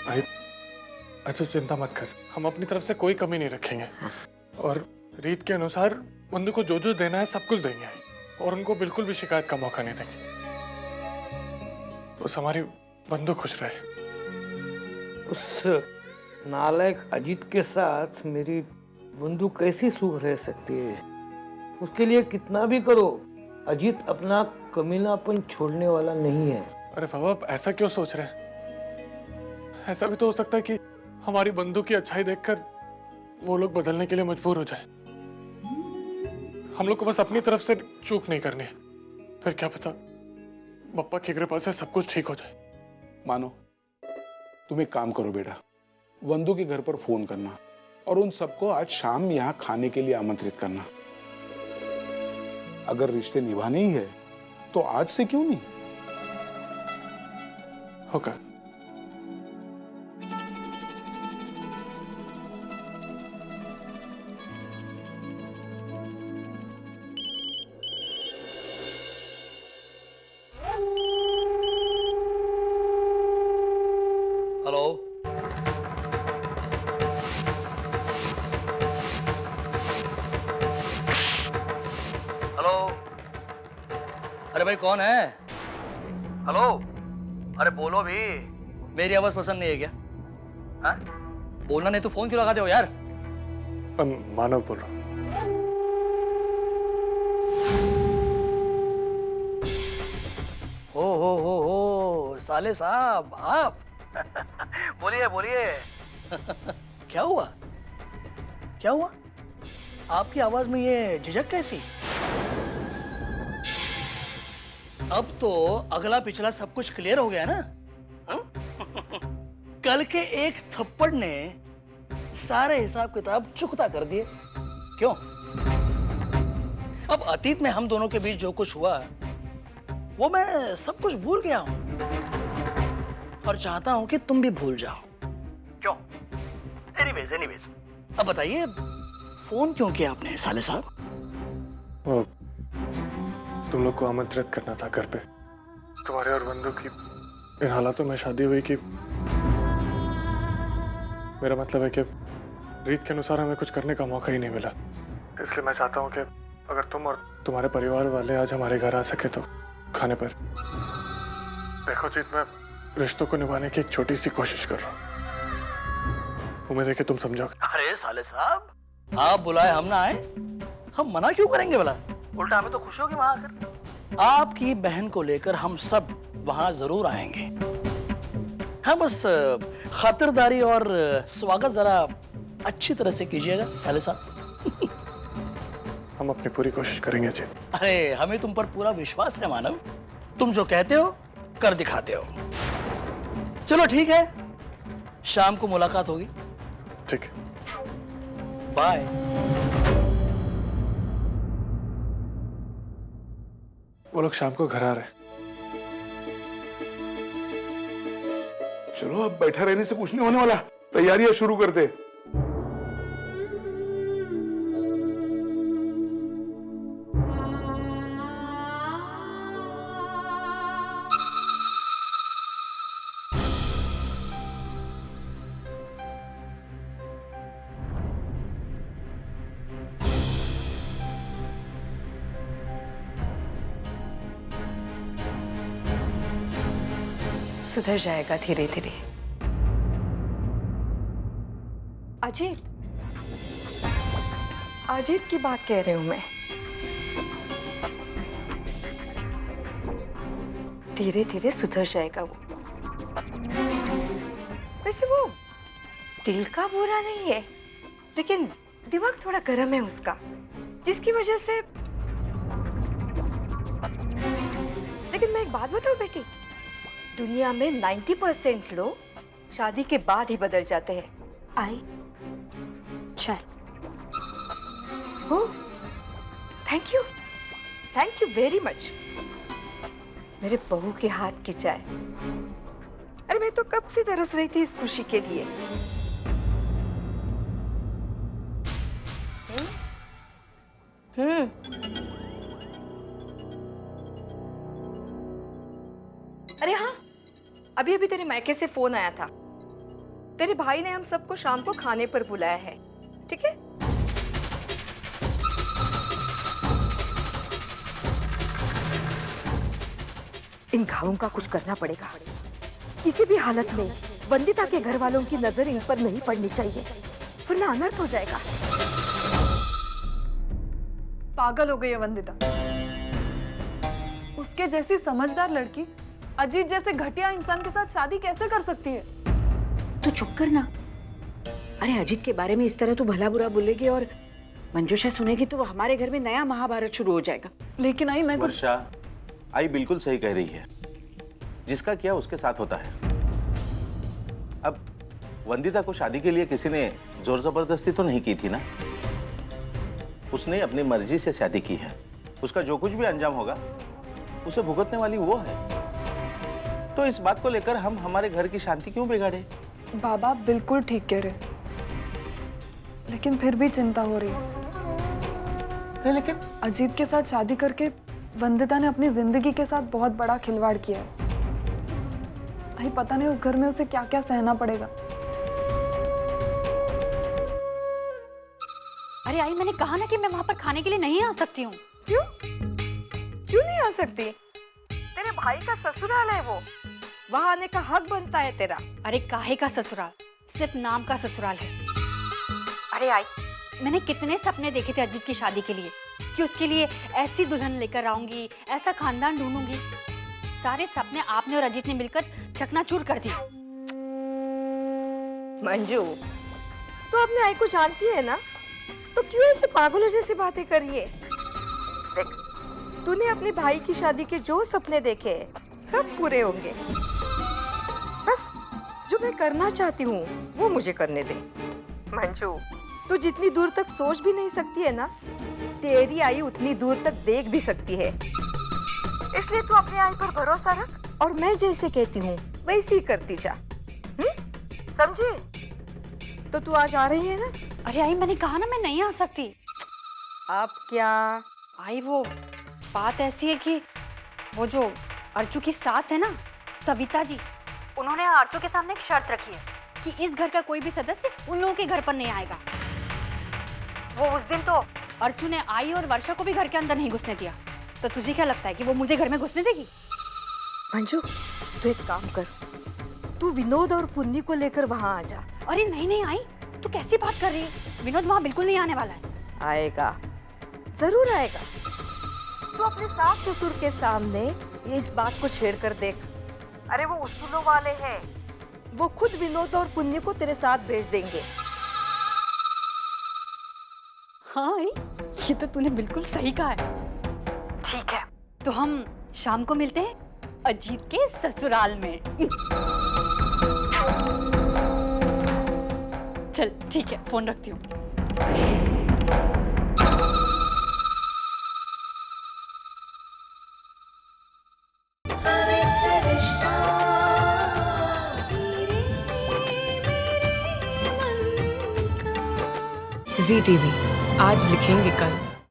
भाई अच्छा चिंता मत कर, हम अपनी तरफ से कोई कमी नहीं रखेंगे और रीत के अनुसार बंधु को जो जो देना है सब कुछ देंगे और उनको बिल्कुल भी शिकायत का मौका नहीं देंगे। बस हमारी बंधु खुश रहे। उस नालायक अजीत के साथ मेरी बंधु कैसी सुख रह सकती है? उसके लिए कितना भी करो, अजीत अपना कमीनापन छोड़ने वाला नहीं है। अरे बाबा आप ऐसा क्यों सोच रहे हैं? ऐसा भी तो हो सकता है कि हमारी बंधु की अच्छाई देखकर वो लोग बदलने के लिए मजबूर हो जाए। हम लोग को बस अपनी तरफ से चूक नहीं करनी है, फिर क्या पता बप्पा की कृपा से सब कुछ ठीक हो जाए। मानो तुम एक काम करो बेटा, बंधु के घर पर फोन करना और उन सबको आज शाम यहाँ खाने के लिए आमंत्रित करना। अगर रिश्ते निभाने ही है तो आज से क्यों नहीं। होगा। Hello, hello. अरे भाई कौन है? हेलो, अरे बोलो भी, मेरी आवाज पसंद नहीं है क्या? हाँ? बोलना नहीं तो फोन क्यों लगाते हो यार? मानव बोल रहा हूँ। हो साले साहब आप बोलिए बोलिए। क्या हुआ? क्या हुआ? आपकी आवाज में ये झिझक कैसी? अब तो अगला पिछला सब कुछ क्लियर हो गया ना? कल के एक थप्पड़ ने सारे हिसाब किताब चुकता कर दिए। क्यों? अब अतीत में हम दोनों के बीच जो कुछ हुआ वो मैं सब कुछ भूल गया हूं और चाहता हूं कि तुम भी भूल जाओ। क्यों? एनीवेज, अब बताइए फोन क्यों किया आपने साले साहब? वो तुम लोग को आमंत्रित करना था घर पे। तुम्हारे और बंधु की इन हालातों में शादी हुई कि मेरा मतलब है कि रीत के अनुसार हमें कुछ करने का मौका ही नहीं मिला। इसलिए मैं चाहता हूँ कि अगर तुम और तुम्हारे परिवार वाले आज हमारे घर आ सके तो खाने पर। देखो जीत, मैं रिश्तों को निभाने की एक छोटी सी कोशिश कर रहा हूँ, उम्मीद है कि तुम समझोगे। अरे साले साहब, आप बुलाए हम ना आए, हम मना क्यों करेंगे भला? उल्टा हमें तो खुशी होगी वहां आकर। आपकी बहन को लेकर हम सब वहां जरूर आएंगे। हाँ बस खातिरदारी और स्वागत जरा अच्छी तरह से कीजिएगा साले साहब। हम अपनी पूरी कोशिश करेंगे जी। अरे हमें तुम पर पूरा विश्वास है मानव, तुम जो कहते हो कर दिखाते हो। चलो ठीक है, शाम को मुलाकात होगी। ठीक है, बाय। वो लोग शाम को घर आ रहे हैं। चलो अब बैठा रहने से कुछ नहीं होने वाला, तैयारियां शुरू कर दे। सुधर जाएगा धीरे धीरे। अजीत, अजीत की बात कह रही हूं मैं। धीरे धीरे सुधर जाएगा वो। वैसे वो दिल का बुरा नहीं है, लेकिन दिमाग थोड़ा गर्म है उसका, जिसकी वजह से। लेकिन मैं एक बात बताऊं बेटी, दुनिया में 90% लोग शादी के बाद ही बदल जाते हैं। आई चाय। ओह, थैंक यू वेरी मच। मेरे बहू के हाथ की चाय। अरे मैं तो कब से तरस रही थी इस खुशी के लिए। अरे हाँ, अभी अभी तेरे मायके से फोन आया था। तेरे भाई ने हम सबको शाम को खाने पर बुलाया है, ठीक है? इन घावों का कुछ करना पड़ेगा। किसी भी हालत में वंदिता के घर वालों की नजर इन पर नहीं पड़नी चाहिए, वरना अनर्थ हो जाएगा। पागल हो गई है वंदिता। उसके जैसी समझदार लड़की अजीत जैसे घटिया इंसान के साथ शादी कैसे कर सकती है? तू चुप कर ना। अरे अजीत के बारे में इस तरह तू भला बुरा बोलेगी और मंजूषा सुनेगी तो हमारे घर में नया महाभारत शुरू हो जाएगा। लेकिन आई मैं कुछ वर्षा, आई बिल्कुल सही कह रही है। जिसका किया उसके साथ होता है। अब वंदिता को शादी के लिए किसी ने जोर जबरदस्ती तो नहीं की थी ना। उसने अपनी मर्जी से शादी की है। उसका जो कुछ भी अंजाम होगा उसे भुगतने वाली वो है। तो इस बात को लेकर हम हमारे घर की शांति क्यों बिगाड़े? बाबा बिल्कुल ठीक कह रहे, लेकिन फिर भी चिंता हो रही है। लेकिन अजीत के साथ शादी करके वंदिता ने अपनी जिंदगी के साथ बहुत बड़ा खिलवाड़ किया है। आई पता नहीं उस घर में उसे क्या क्या सहना पड़ेगा। अरे आई मैंने कहा ना कि मैं वहाँ पर खाने के लिए नहीं आ सकती हूँ। क्यों? क्यों नहीं आ सकती? तेरे भाई का ससुराल है वो, वहाँ आने का हक बनता है तेरा। अरे काहे का ससुराल, सिर्फ नाम का ससुराल है। अरे आई मैंने कितने सपने देखे थे अजीत की शादी के लिए कि उसके लिए ऐसी दुल्हन लेकर आऊंगी, ऐसा खानदान ढूंढूंगी। सारे सपने आपने और अजीत ने मिलकर चकनाचूर कर दिए। मंजू, तो अपने आई को जानती है ना, तो क्यों ऐसे पागलों जैसी बातें कर रही है? देख, तूने अपने भाई की शादी के जो सपने देखे हैं, सब पूरे होंगे। बस जो मैं करना चाहती हूँ वो मुझे करने दे। मंजू, तू जितनी दूर तक सोच भी नहीं सकती है ना, तेरी आई उतनी दूर तक देख भी सकती है। इसलिए तू अपनी आई पर भरोसा रख और मैं जैसे कहती हूँ वैसे ही करती जा। समझे? तो तू आज आ रही है ना? अरे आई मैंने कहा ना मैं नहीं आ सकती। अब क्या? आई वो बात ऐसी है कि वो जो अर्चू की सास है ना, सविता जी, उन्होंने अर्चू के सामने एक शर्त रखी है कि इस घर का कोई भी सदस्य उन लोगों के घर पर नहीं आएगा। वो उस दिन तो अर्चू ने आई और वर्षा को भी घर के अंदर नहीं घुसने दिया। तो तुझे क्या लगता है कि वो मुझे घर में घुसने देगी? मंजू, तू एक काम कर, तू विनोद और पुन्नी को लेकर वहाँ आ जा। अरे नहीं नहीं आई, तू कैसी बात कर रही है? विनोद वहाँ बिल्कुल नहीं आने वाला है। आएगा, जरूर आएगा। तू अपने सास ससुर के सामने ये इस बात को छेड़ कर देख। अरे वो उसूलों वाले हैं, वो खुद विनोद और पुन्नी को तेरे साथ भेज देंगे। हाँ आई, ये तो तूने बिल्कुल सही कहा है। ठीक है, तो हम शाम को मिलते हैं अजीत के ससुराल में। चल ठीक है, फोन रखती हूँ। ZTV, आज लिखेंगे कल।